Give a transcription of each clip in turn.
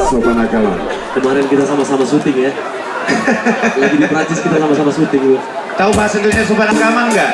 Sopan Akaman. Kemarin kita sama-sama syuting ya. Lagi di Prancis kita sama-sama syuting. Tahu bahasa Indonesia Sopan Akaman nggak?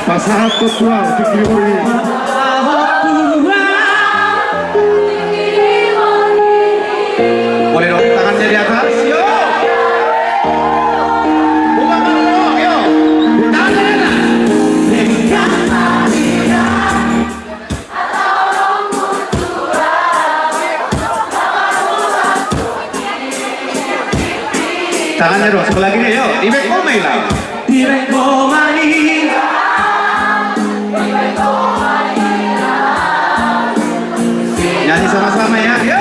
Pasal ketua dikiri. Boleh dong tangannya di atas. Yo. Buka dong, yo. Tangannya di atas. Tangannya dong sebelah kiri, yo. Ibek komai lah. Ibek komai. Nyanyi sama-sama ya. Yo.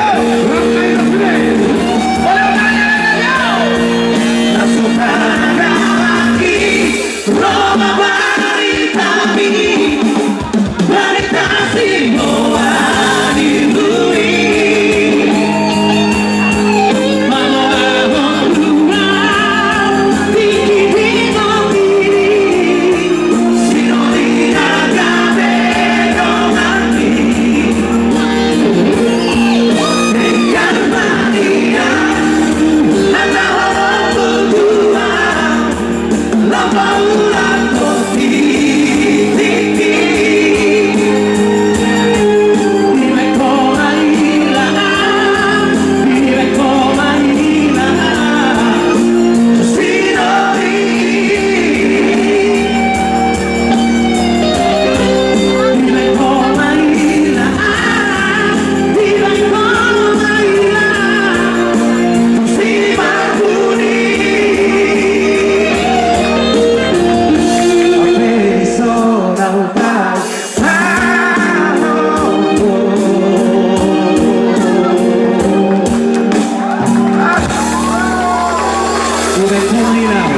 Ibig kumainaw.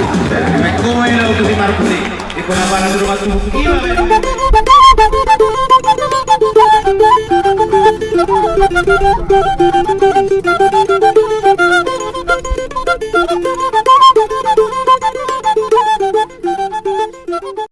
Ibig kumainaw to si Marconi. Iko na para sa rumah tubuh gila.